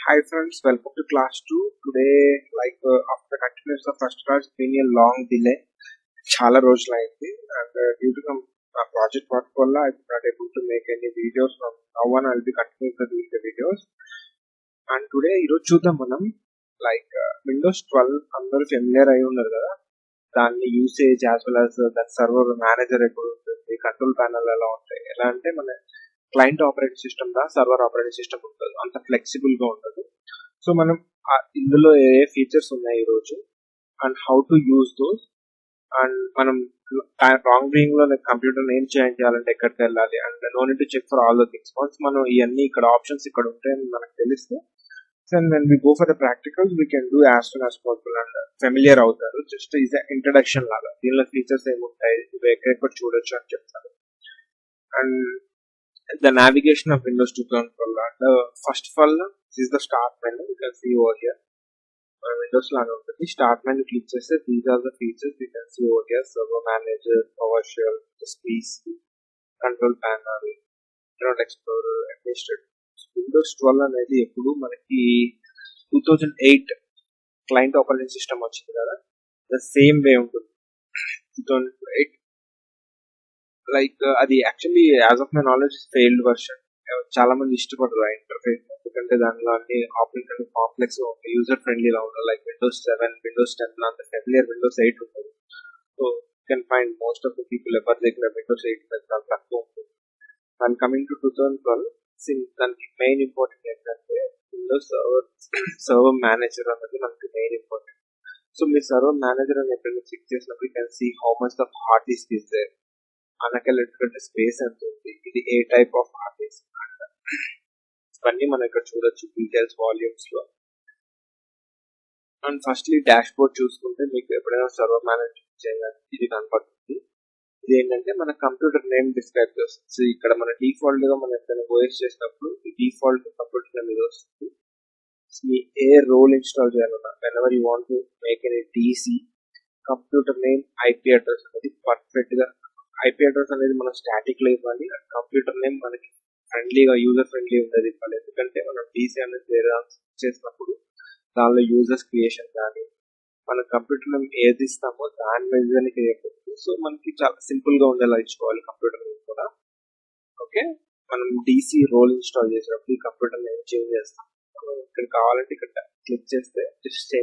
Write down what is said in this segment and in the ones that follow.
Hi friends, welcome to class 2. Today, after continuous of first class, it's been a long delay. Chala రోజులైంది and due to some project work వల్ల I was not able to make any videos. From now on, I'll be continuing to doing the videos. And today, ఈరోజు చూద్దాం మనం Windows 12 అందరూ familiar అయి ఉన్నారు కదా, దాని యూసేజ్ యాజ్ వెల్ యాజ్ దాని సర్వర్ మేనేజర్ ఎప్పుడు ఉంటుంది, కంట్రోల్ ప్యానల్ ఎలా ఉంటాయి, ఎలా అంటే మన క్లయింట్ ఆపరేటింగ్ సిస్టమ్ దా సర్వర్ ఆపరేటింగ్ సిస్టమ్ ఉంటుంది, అంత ఫ్లెక్సిబుల్ గా ఉంటుంది. సో మనం ఇందులో ఏ ఫీచర్స్ ఉన్నాయి ఈ రోజు and how to use DOS, and మనం రాంగ్ బ్రీయింగ్ లో కంప్యూటర్ ఏం చేంజ్ చేయాలంటే ఎక్కడికి వెళ్ళాలి and no need to check for all the things. Once మనం ఇవన్నీ ఇక్కడ ఆప్షన్స్ ఇక్కడ ఉంటాయని మనకు తెలిస్తే and when we go for the practicals we can do as soon as possible and familiar అవుతారు. జస్ట్ ఈజ్ ఇంట్రడక్షన్ లాగా దీనిలో ఫీచర్స్ ఏముంటాయి ఇవి ఎక్కడెక్కడ చూడొచ్చు అని చెప్తారు. And the navigation of Windows 2012 and first of all this is the start menu. You can see over here Windows లాగా ఉంటుంది. స్టార్ట్ మెనూ క్లిక్ చేస్తే these are the features you can see over here: server manager, PowerShell, PC, control panel, internet explorer, administrator. Windows 12 అనేది ఎప్పుడు మనకి 2008 client operating system వచ్చింది కదా, the same way ఉంటుంది 2008. అది actually as of my knowledge failed version. చాలా మంది ఇష్టపడరు ఆ ఇంటర్ఫేస్, ఎందుకంటే దానిలో అన్ని ఆపరేషన్ కాంప్లెక్స్ గా ఉంటాయి, యూజర్ ఫ్రెండ్లీగా ఉంటుంది. లైక్ విండోస్ 7, విండోస్ 10 అంత ఫెమిలియర్ విండోస్ 8 ఉంటుంది. So you can find most of the people ఎవరి దగ్గర విండోస్ 8 చాలా తక్కువ ఉంటుంది. అండ్ కమింగ్ టు 2012, దానికి మెయిన్ ఇంపార్టెంట్ ఏంటంటే విండోస్ సర్వర్ మేనేజర్ అనేది మనకి మెయిన్ ఇంపార్టెంట్. సో మీ సర్వర్ మేనేజర్ అని ఎక్కడైనా చెక్ చేసినప్పుడు you can see how much of hard disk is there, అనకెళ్ళేటువంటి స్పేస్ ఎంత ఉంది, ఇది ఏ టైప్ ఆఫ్ హార్డ్ డిస్క్, ఇవన్నీ మనం ఇక్కడ చూడొచ్చు డీటెయిల్స్ వాల్యూమ్స్ లో. అండ్ ఫస్ట్లీ డాష్ బోర్డ్ చూసుకుంటే మీకు ఎప్పుడైనా సర్వర్ మేనేజర్ చేయాలి ఇది కనపడుతుంది. ఇది ఏంటంటే మన కంప్యూటర్ నేమ్ డిస్క్రైబ్ చేస్తుంది. సో ఇక్కడ మన డిఫాల్ట్ గా మనం ఎక్కడైనా ఓఎస్ చేసినప్పుడు డిఫాల్ట్ కంప్యూటర్ నేమ్ ఇది వస్తుంది. మీ ఏ రోల్ ఇన్స్టాల్ చేయాలన్నా whenever you want to make any DC computer name IP address అనేది పర్ఫెక్ట్ గా, ఐపీ అడ్రస్ అనేది మనం స్టాటిక్ లో ఇవ్వాలి, కంప్యూటర్ నేమ్ మనకి ఫ్రెండ్లీగా యూజర్ ఫ్రెండ్లీ ఉండేది ఇవ్వాలి. ఎందుకంటే మనం డీసీ అనేది వేరే చేసినప్పుడు దానిలో యూజర్స్ క్రియేషన్ కానీ మన కంప్యూటర్ నేమ్ ఏది ఇస్తామో దాని మీద క్రియేట్ అవుతుంది. సో మనకి చాలా సింపుల్ గా ఉండేలా ఇచ్చుకోవాలి కంప్యూటర్ నేమ్ కూడా. ఓకే, మనం డీసీ రోల్ ఇన్స్టాల్ చేసినప్పుడు ఈ కంప్యూటర్ నేమ్ చేంజ్ చేస్తాం. ఇక్కడ కావాలంటే ఇక్కడ క్లిక్ చేస్తే just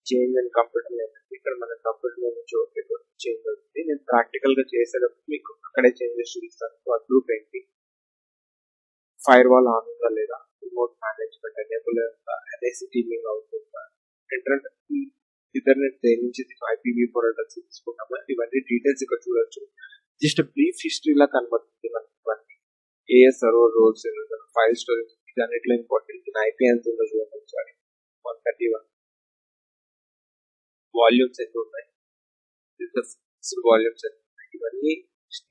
change and computer name, ఇక్కడ మన కంప్యూటర్ నేమ్ చేంజ్ అవుతుంది. నేను ప్రాక్టికల్ గా చేసేటప్పుడు మీకు అక్కడే చేంజెస్ చూపిస్తాను. సో ఆ గ్రూప్ ఏంటి, ఫైర్ వాల్ ఆన్ ఉందా లేదా, రిమోట్ మేనేజ్మెంట్ ఎనేబుల్ ఉందా, ఎన్ఐసి టీమింగ్ అవుతుందా, ఇంటర్నెట్ దేని నుంచి IPv4 అడ్రస్ తీసుకుంటామా, ఇవన్నీ డీటెయిల్స్ ఇక్కడ చూడొచ్చు. జస్ట్ బ్రీఫ్ హిస్టరీ లా కనబడుతుంది మనకి ఇవన్నీ. ఏ సర్వర్ రోల్స్, ఫైల్ స్టోరేజ్, ఇది అన్నిట్లో ఇంపార్టెంట్. ఐపీ ఎంత ఉందో చూడండి ఒకసారి, 131 వాల్యూమ్స్ ఎంత ఉన్నాయి, వాల్యూమ్స్ ఎంత ఉన్నాయి, ఇవన్నీ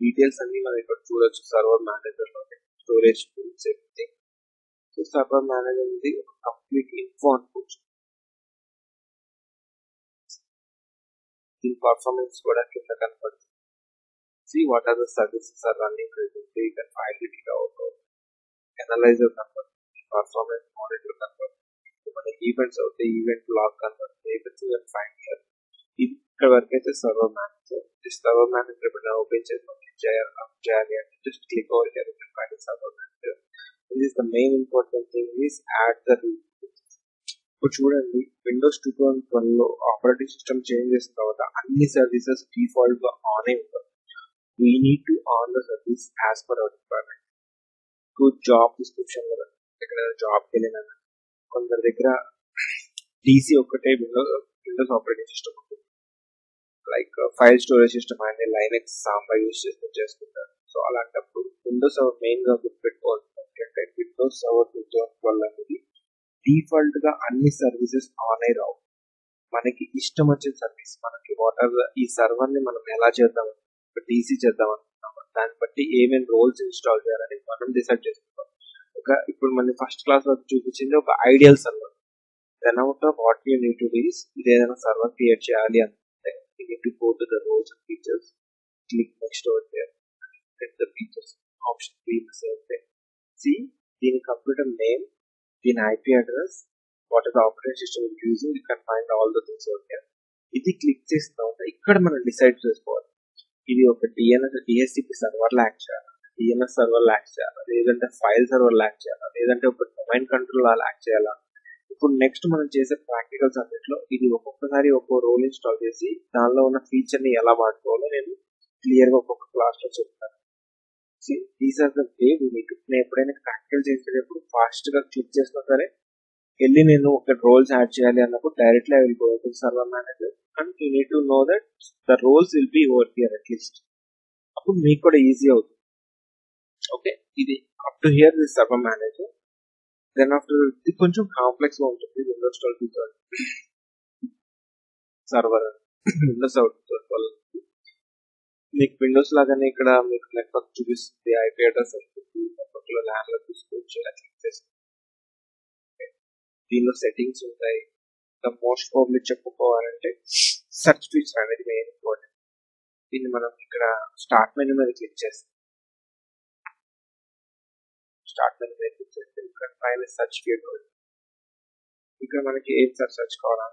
డీటెయిల్స్ అన్ని మనం ఇక్కడ చూడొచ్చు సర్వర్ మేనేజర్ లో. Storage tools everything. So server manager అనేది కంప్లీట్ ఇన్ఫో అనుకోవచ్చు. దీని పర్ఫార్మెన్స్ కూడా కింద కనపడుతుంది. See what are the services are running presently. You can find it out. Analyzer కనపడుతుంది, పర్ఫార్మెన్స్ మానిటర్ కనపడుతుంది, మన ఈవెంట్స్ అవుతాయి, ఈవెంట్ లాగ్ కనపడుతుంది, ఈవెంట్స్ ఫైండ్ హియర్. ఇక్కడ వరకు అయితే సర్వర్ మేనేజర్. సర్వర్ మేనేజర్ ఎప్పుడైనా ఓపెన్ చేయాలి అంటే just click over here to find server manager. This is the main important thing is add the route. ఇప్పుడు చూడండి విండోస్ 2012 లో ఆపరేటింగ్ సిస్టమ్ చేంజ్ చేసిన తర్వాత అన్ని సర్వీసెస్ డిఫాల్ట్ గా ఆన్ అయి ఉంటాయి. We need to on the service as per hour requirement. Job description కదా, ఎక్కడైనా జాబ్కి వెళ్ళినా కొందరి దగ్గర డీసీ ఒక్కటే విండోస్ ఆపరేటింగ్ సిస్టమ్ ఉంటుంది. లైక్ ఫైల్ స్టోరేజ్ సిస్టమ్ అనేది లైనెక్స్ సాంబా యూజ్ చేసుకుంటారు. సో అలాంటప్పుడు విండోస్ మెయిన్ గా గుర్తుపెట్టుకోవాలి అంటే విండోస్ 2012 అనేది డిఫాల్ట్ గా అన్ని సర్వీసెస్ ఆన్ అయి రావు. మనకి ఇష్టం వచ్చిన సర్వీస్, మనకి వాటర్ ఈ సర్వర్ ని మనం ఎలా చేద్దాం, డీసీ చేద్దాం అనుకుంటాము, దాన్ని బట్టి ఏమేమి రోల్స్ ఇన్స్టాల్ చేయాలని మనం డిసైడ్ చేసుకుంటాం. ఇప్పుడు మన ఫస్ట్ క్లాస్ వరకు చూపించింది ఒక ideal server. Then out of what you need to do is, ఇది ఏదైనా సర్వర్ క్రియేట్ చేయాలి అంటే you need to go to the roles and features, click next over there, get the features option 3 same thing. See దీని computer name దీని IP address, what is the operating system using, you can find all the things out here. ఇది click చేసిన తర్వాత ఇక్కడ మనం decide చేసుకోవాలి ఇది ఒక డిఎస్సిపి సర్వర్ యాక్ట్ చేయాలి, డిఎన్ఎస్ సర్వర్ యాక్ట్ చేయాలా, లేదంటే ఫైల్ సర్వర్ యాక్ట్ చేయాలా, లేదంటే ఒక డొమైన్ కంట్రోల్ యాక్ట్ చేయాలా. ఇప్పుడు నెక్స్ట్ మనం చేసే ప్రాక్టికల్స్ అన్నింటిలో ఇది ఒక్కొక్కసారి ఒక్కో రోల్ ఇన్స్టాల్ చేసి దానిలో ఉన్న ఫీచర్ ని ఎలా వాడుకోవాలో నేను క్లియర్ గా ఒక్కొక్క క్లాస్ లో చెప్తాను. దీస్ ఆర్ ద వే నేను ఎప్పుడైనా ప్రాక్టికల్ చేసేటప్పుడు ఫాస్ట్ గా క్లిక్ చేసినా సరే వెళ్ళి నేను ఒక రోల్స్ యాడ్ చేయాలి అన్నప్పుడు directly I will go to server manager and you need to know that the roles will be over here at least. అప్పుడు మీకు కూడా ఈజీ అవుతుంది. ఓకే, ఇది up to here this server manager. Then after ఇది కొంచెం complex గా ఉంటుంది. Windows 12 server Windows 12 మీకు విండోస్ లాగానే ఇక్కడ మీకు నెట్వర్క్ చూపిస్తుంది, ఐపీ అడ్రస్ ఉంటుంది, నెట్వర్క్ లో ల్యాన్ లో తీసుకోవచ్చు, ఇలా క్లిక్ చేస్తుంది. దీనిలో సెట్టింగ్స్ ఉంటాయి. ద మోస్ట్ ప్రాబ్లీ చెప్పుకోవాలంటే సెర్చ్ ఫీచర్ అనేది మెయిన్ ఇంపార్టెంట్. దీన్ని మనం ఇక్కడ స్టార్ట్ మెనూ మీద క్లిక్ చేస్తాం. స్టార్ట్ మెనూ మీద క్లిక్ చేస్తే ఇక్కడ పైన సెర్చ్ ఫీల్డ్ ఇక్కడ మనకి ఏం సెర్చ్ కావాలా,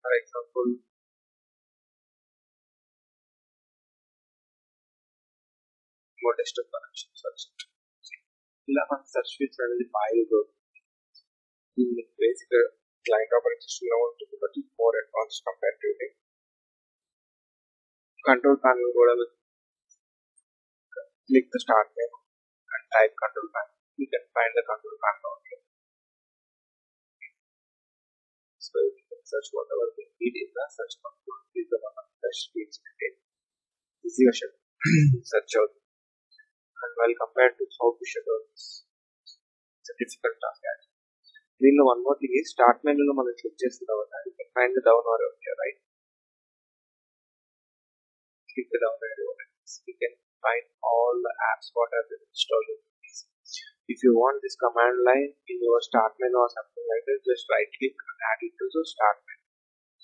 for example desktop connection search, ఇలా మన సెర్చ్ ఫీచర్ అనేది బాగా బేసిక్ క్లయింట్ ఆపరేటింగ్ సిస్టమ్ లో ఉంటుంది, but more advance compare to ఇది. కంట్రోల్ ప్యానల్ కూడా click the start menu and type control panel. You can find the control panel out here. So you can search whatever the need in the search control. Is the one of the best fields contained. Easy version. Search out. And while compared to how to shut out this, it's a difficult task actually. Then one more thing is start menu lo మనం click చేసిన తర్వాత you can find the down arrow here, right? Click the down arrow. You can find all the apps what have been installed in this. If you want this command line in your start menu or something like that, just right click and add it to the start menu.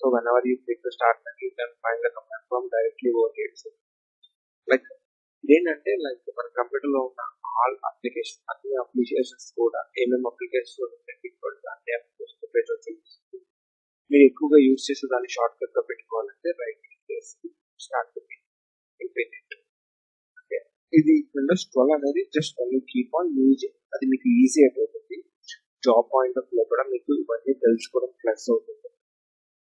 So whenever you click the start menu, you can find the command prompt directly over here. So, like ఏంటంటే like మన computer లో ఉన్న all application అన్ని applications కూడా ఏమేమి applications అన్ని application page వచ్చి మీరు ఎక్కువగా యూజ్ చేసే దాన్ని షార్ట్ కట్ గా పెట్టుకోవాలంటే రైట్ క్లిక్ చేసి స్టార్ట్ ఇది విండోస్ 12 అనేది just only keep on using, అది మీకు ఈజీ అయిపోతుంది. జాబ్ పాయింట్ ఆఫ్ లో కూడా మీకు ఇవన్నీ తెలుసుకోవడం ప్లస్ అవుతుంది.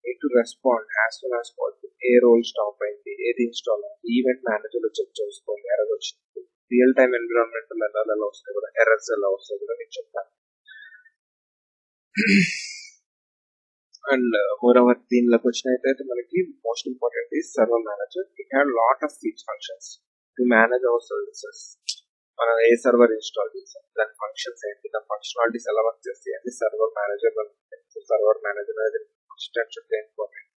need to respond as soon as possible. A role stop అయింది, ఏది ఇన్స్టాల్ అయింది, ఈవెంట్ మేనేజర్ లో చెక్ చేసుకోండి, ఎర్రర్ వచ్చింది, రియల్ టైమ్ ఎన్విరాన్మెంట్ ఎలా వస్తాయి కూడా, ఎర్రర్స్ ఎలా వస్తాయి కూడా నేను చెప్తాను. అండ్ మోర్ ఓవర్ దీనిలోకి వచ్చినట్టయితే మనకి most important is server manager. It had lot of functions to manage our services. మనం ఏ సర్వర్ ఇన్స్టాల్ చేసాం, దాని ఫంక్షన్స్ ఏంటి, దాని ఫంక్షనాలిటీస్ ఎలా వర్క్ చేస్తాయి అన్ని సర్వర్ మేనేజర్ అనేది important.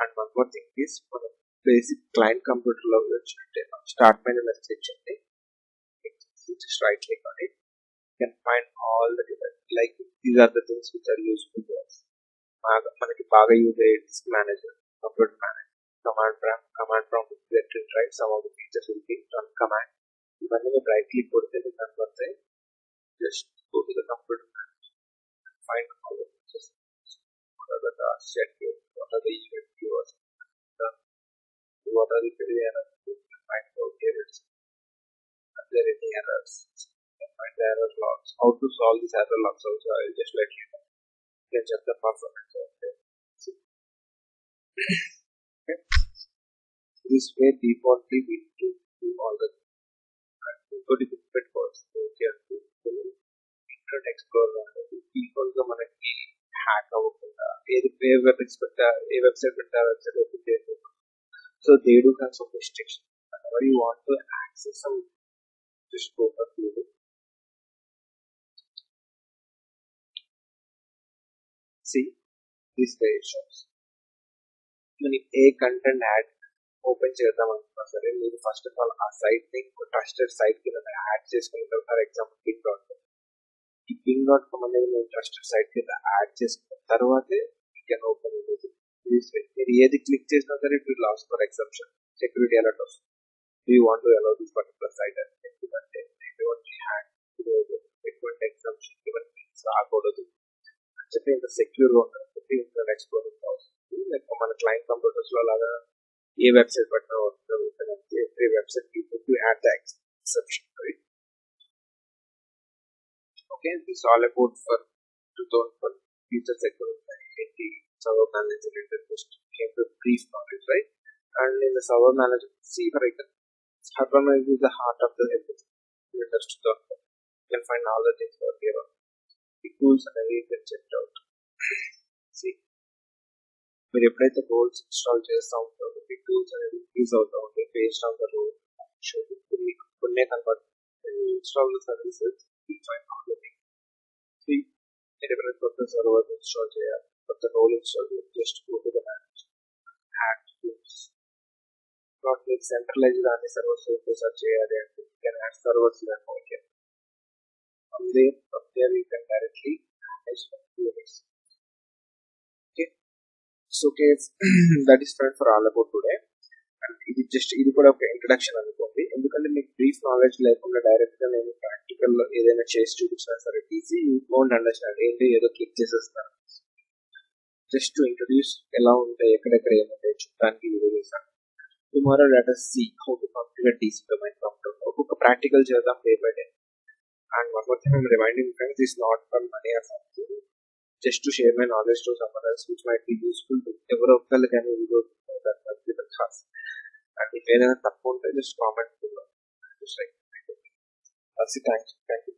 And one more thing is మనం బేసిక్ క్లయింట్ కంప్యూటర్ లో వచ్చినట్టే స్టార్ట్ మెనూ మెసేజ్ ఉంది, just right click on it. You can find all the different, like these are the things which are useful to us. మనకి బాగా use అయ్యే disk manager, computer manager, command prompt right some of the features will be run command. ఇవన్నీ మీరు right click కొడితే మీకు కనబడతాయి. Just go to the computer manager, find all the features, what are the tasks schedule, what are the event viewers, what are the errors, find out errors. Are there any errors? Find the error logs. How to solve these error logs also I will just let you know. You can check the performance of it. Okay. This way defaultly we do all the good benefit course. So here to internet explorer people గా మనకి hack అవ్వకుండా ఏ website పెట్టారు so they do have some restrictions. Whenever you want to access some, just go for Google. See these variations. When a content ad open చేద్దాం అనుకున్నా సరే మీరు first of all ఆ site ని ట్రస్టెడ్ సైట్ కింద add చేసుకుంటారు. For example king.com అనేది మేము ట్రస్టెడ్ సైట్ కింద యాడ్ చేసుకున్న తర్వాతే యూ కెన్ ఓపెన్ ఇట్. మీరు ఏది క్లిక్ చేసినా సరే it will ask for exception, security alert వస్తుంది. You want to allow this particular site అని, ఎందుకంటే ఎటువంటి హ్యాక్ ఎటువంటి ఎగ్జామ్షన్ ఇవన్నీ రాకూడదు అని చెప్పి ఇంత సెక్యూర్గా ఉంటుంది చెప్పి ఇంత ఎక్స్ప్లోరింగ్ లైక్ మన క్లయింట్ కంప్యూటర్స్ లో లాగా ఏ వెబ్సైట్ పట్టినా వస్తుంది every website people to add the exception right. Okay, this all about for 2000 features ఎక్కడ ఉంటాయి ఏంటి server manager interface came to brief knowledge, right? And in the server manager, see for example, server manager is the heart of the everything. You understood that? You can find all the things out here. The tools and everything you can check it out. See, మీరు ఎప్పుడైతే goals install చేస్తూ ఉంటారో ఈ tools అనేది use అవుతూ ఉంటాయి based on the role కొన్నే కనబడుతుంది ఇన్స్టాల్ ద సర్వీసెస్ మీరు ఎప్పుడైతే కొత్త సర్వర్ ఇన్స్టాల్ చేయాలి కొత్త రోల్ ఇన్స్టాల్ చేయాలి just go to the manage add tools not మీకు సెంట్రలైజ్డ్ అన్ని సర్వర్స్ సెర్చ్ చేయాలి అంటే you can add servers from there you can directly manage queries. Okay, so okay, that is fine for all about today. And ఇది కూడా ఒక introduction అనుకోండి ఎందుకంటే మీకు బ్రీఫ్ నాలెడ్జ్ లేకుండా డైరెక్ట్ గా నేను ప్రాక్టికల్ ఏదైనా చేసి చూపించినా సరే ఈజీ యూ డోంట్ అండర్స్టాండ్ ఏంటి ఏదో క్లిక్ చేసేస్తాను. జస్ట్ టు ఇంట్రడ్యూస్ ఎలా ఉంటాయి ఎక్కడెక్కడ ఏముంటాయి చూడడానికి వీడియో చేశాను. Tomorrow let us see how to configure DC domain computer. ఒక్కొక్క ప్రాక్టికల్ చేద్దాం day by day. And one more thing I'm reminding friends, is not for money or something, just to share my knowledge to someone else which might be useful to ఎవరో ఒక్కళ్ళు కానీ video class. And if ఏదైనా తప్పు ఉంటే just comment below. Just like, that's it. Thank you.